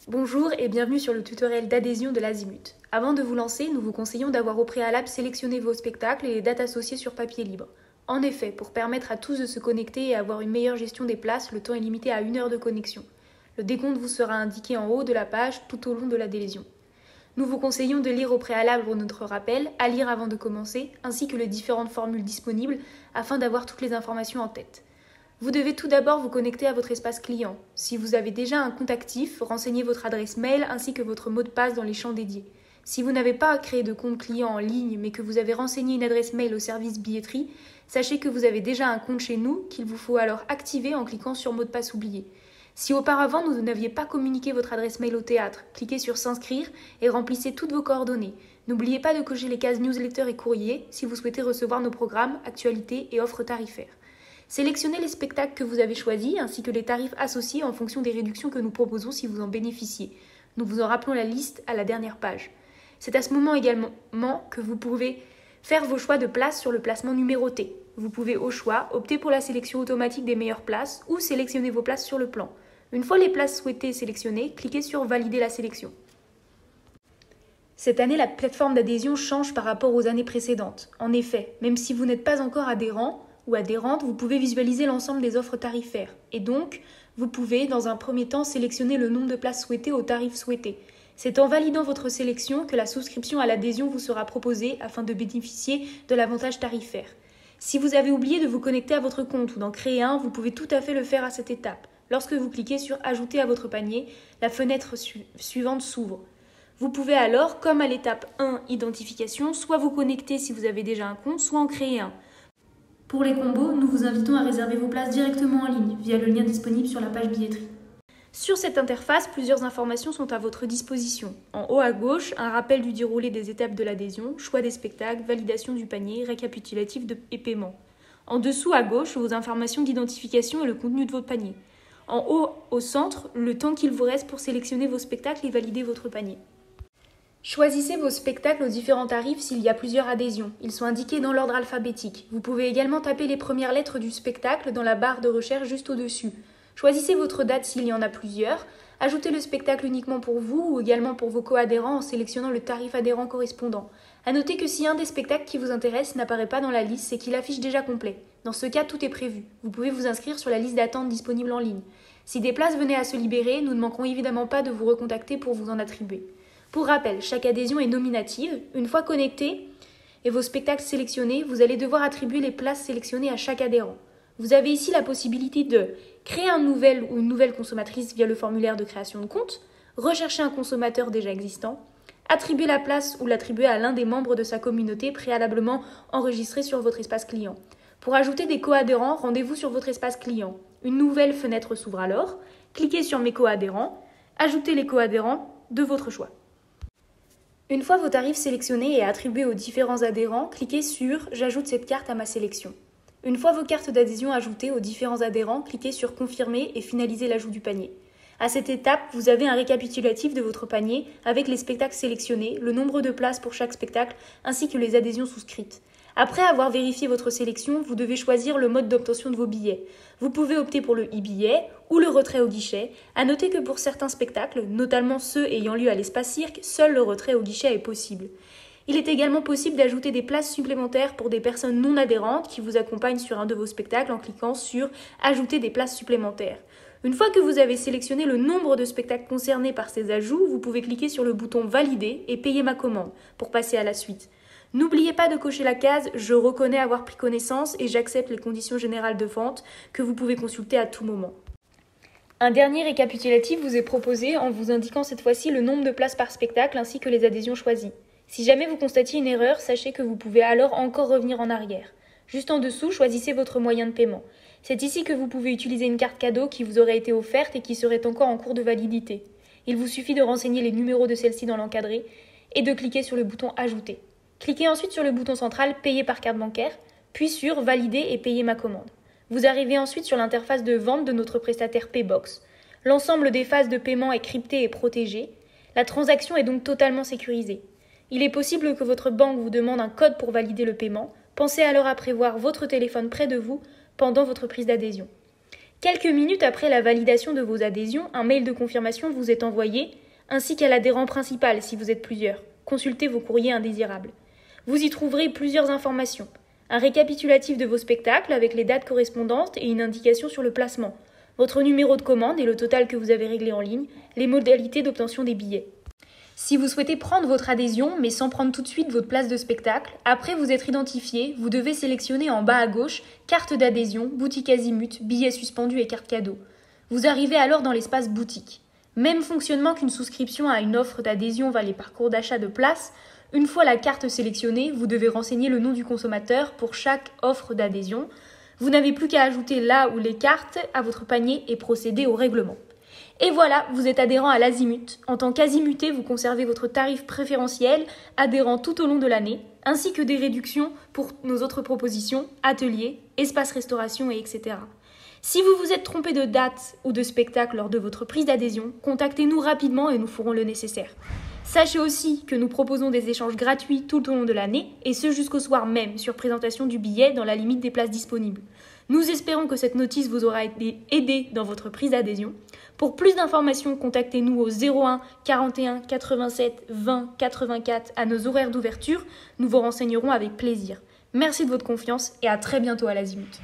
Bonjour et bienvenue sur le tutoriel d'adhésion de l'Azimut. Avant de vous lancer, nous vous conseillons d'avoir au préalable sélectionné vos spectacles et les dates associées sur papier libre. En effet, pour permettre à tous de se connecter et avoir une meilleure gestion des places, le temps est limité à 1 heure de connexion. Le décompte vous sera indiqué en haut de la page tout au long de l'adhésion. Nous vous conseillons de lire au préalable notre rappel, à lire avant de commencer, ainsi que les différentes formules disponibles afin d'avoir toutes les informations en tête. Vous devez tout d'abord vous connecter à votre espace client. Si vous avez déjà un compte actif, renseignez votre adresse mail ainsi que votre mot de passe dans les champs dédiés. Si vous n'avez pas créé de compte client en ligne mais que vous avez renseigné une adresse mail au service billetterie, sachez que vous avez déjà un compte chez nous qu'il vous faut alors activer en cliquant sur mot de passe oublié. Si auparavant vous n'aviez pas communiqué votre adresse mail au théâtre, cliquez sur s'inscrire et remplissez toutes vos coordonnées. N'oubliez pas de cocher les cases newsletter et courrier si vous souhaitez recevoir nos programmes, actualités et offres tarifaires. Sélectionnez les spectacles que vous avez choisis ainsi que les tarifs associés en fonction des réductions que nous proposons si vous en bénéficiez. Nous vous en rappelons la liste à la dernière page. C'est à ce moment également que vous pouvez faire vos choix de places sur le placement numéroté. Vous pouvez au choix opter pour la sélection automatique des meilleures places ou sélectionner vos places sur le plan. Une fois les places souhaitées sélectionnées, cliquez sur Valider la sélection. Cette année, la plateforme d'adhésion change par rapport aux années précédentes. En effet, même si vous n'êtes pas encore adhérent ou adhérente, vous pouvez visualiser l'ensemble des offres tarifaires. Et donc, vous pouvez, dans un premier temps, sélectionner le nombre de places souhaitées au tarif souhaité. C'est en validant votre sélection que la souscription à l'adhésion vous sera proposée afin de bénéficier de l'avantage tarifaire. Si vous avez oublié de vous connecter à votre compte ou d'en créer un, vous pouvez tout à fait le faire à cette étape. Lorsque vous cliquez sur « Ajouter à votre panier », la fenêtre suivante s'ouvre. Vous pouvez alors, comme à l'étape 1, identification, soit vous connecter si vous avez déjà un compte, soit en créer un. Pour les combos, nous vous invitons à réserver vos places directement en ligne via le lien disponible sur la page billetterie. Sur cette interface, plusieurs informations sont à votre disposition. En haut à gauche, un rappel du déroulé des étapes de l'adhésion, choix des spectacles, validation du panier, récapitulatif et paiement. En dessous à gauche, vos informations d'identification et le contenu de votre panier. En haut au centre, le temps qu'il vous reste pour sélectionner vos spectacles et valider votre panier. Choisissez vos spectacles aux différents tarifs s'il y a plusieurs adhésions. Ils sont indiqués dans l'ordre alphabétique. Vous pouvez également taper les premières lettres du spectacle dans la barre de recherche juste au-dessus. Choisissez votre date s'il y en a plusieurs. Ajoutez le spectacle uniquement pour vous ou également pour vos co-adhérents en sélectionnant le tarif adhérent correspondant. À noter que si un des spectacles qui vous intéresse n'apparaît pas dans la liste, c'est qu'il affiche déjà complet. Dans ce cas, tout est prévu. Vous pouvez vous inscrire sur la liste d'attente disponible en ligne. Si des places venaient à se libérer, nous ne manquerons évidemment pas de vous recontacter pour vous en attribuer. Pour rappel, chaque adhésion est nominative. Une fois connecté et vos spectacles sélectionnés, vous allez devoir attribuer les places sélectionnées à chaque adhérent. Vous avez ici la possibilité de créer un nouvel ou une nouvelle consommatrice via le formulaire de création de compte, rechercher un consommateur déjà existant, attribuer la place ou l'attribuer à l'un des membres de sa communauté préalablement enregistré sur votre espace client. Pour ajouter des co-adhérents, rendez-vous sur votre espace client. Une nouvelle fenêtre s'ouvre alors. Cliquez sur Mes co-adhérents, ajoutez les co-adhérents de votre choix. Une fois vos tarifs sélectionnés et attribués aux différents adhérents, cliquez sur « J'ajoute cette carte à ma sélection ». Une fois vos cartes d'adhésion ajoutées aux différents adhérents, cliquez sur « Confirmer » et finalisez l'ajout du panier. À cette étape, vous avez un récapitulatif de votre panier avec les spectacles sélectionnés, le nombre de places pour chaque spectacle ainsi que les adhésions souscrites. Après avoir vérifié votre sélection, vous devez choisir le mode d'obtention de vos billets. Vous pouvez opter pour le e-billet ou le retrait au guichet. À noter que pour certains spectacles, notamment ceux ayant lieu à l'espace cirque, seul le retrait au guichet est possible. Il est également possible d'ajouter des places supplémentaires pour des personnes non adhérentes qui vous accompagnent sur un de vos spectacles en cliquant sur « Ajouter des places supplémentaires ». Une fois que vous avez sélectionné le nombre de spectacles concernés par ces ajouts, vous pouvez cliquer sur le bouton « Valider » et « Payer ma commande » pour passer à la suite. N'oubliez pas de cocher la case « Je reconnais avoir pris connaissance et j'accepte les conditions générales de vente » que vous pouvez consulter à tout moment. Un dernier récapitulatif vous est proposé en vous indiquant cette fois-ci le nombre de places par spectacle ainsi que les adhésions choisies. Si jamais vous constatiez une erreur, sachez que vous pouvez alors encore revenir en arrière. Juste en dessous, choisissez votre moyen de paiement. C'est ici que vous pouvez utiliser une carte cadeau qui vous aurait été offerte et qui serait encore en cours de validité. Il vous suffit de renseigner les numéros de celle-ci dans l'encadré et de cliquer sur le bouton « Ajouter ». Cliquez ensuite sur le bouton central « Payer par carte bancaire », puis sur « Valider et payer ma commande ». Vous arrivez ensuite sur l'interface de vente de notre prestataire Paybox. L'ensemble des phases de paiement est crypté et protégé. La transaction est donc totalement sécurisée. Il est possible que votre banque vous demande un code pour valider le paiement. Pensez alors à prévoir votre téléphone près de vous pendant votre prise d'adhésion. Quelques minutes après la validation de vos adhésions, un mail de confirmation vous est envoyé, ainsi qu'à l'adhérent principal si vous êtes plusieurs. Consultez vos courriers indésirables. Vous y trouverez plusieurs informations. Un récapitulatif de vos spectacles avec les dates correspondantes et une indication sur le placement, votre numéro de commande et le total que vous avez réglé en ligne, les modalités d'obtention des billets. Si vous souhaitez prendre votre adhésion, mais sans prendre tout de suite votre place de spectacle, après vous être identifié, vous devez sélectionner en bas à gauche carte d'adhésion, boutique azimut, billets suspendus et carte cadeau. Vous arrivez alors dans l'espace boutique. Même fonctionnement qu'une souscription à une offre d'adhésion via les parcours d'achat de place. Une fois la carte sélectionnée, vous devez renseigner le nom du consommateur pour chaque offre d'adhésion. Vous n'avez plus qu'à ajouter là ou les cartes à votre panier et procéder au règlement. Et voilà, vous êtes adhérent à l'Azimut. En tant qu'Azimuté, vous conservez votre tarif préférentiel, adhérent tout au long de l'année, ainsi que des réductions pour nos autres propositions, ateliers, espaces restauration et etc. Si vous vous êtes trompé de date ou de spectacle lors de votre prise d'adhésion, contactez-nous rapidement et nous ferons le nécessaire. Sachez aussi que nous proposons des échanges gratuits tout au long de l'année, et ce jusqu'au soir même, sur présentation du billet dans la limite des places disponibles. Nous espérons que cette notice vous aura aidé dans votre prise d'adhésion. Pour plus d'informations, contactez-nous au 01 41 87 20 84 à nos horaires d'ouverture. Nous vous renseignerons avec plaisir. Merci de votre confiance et à très bientôt à l'Azimut.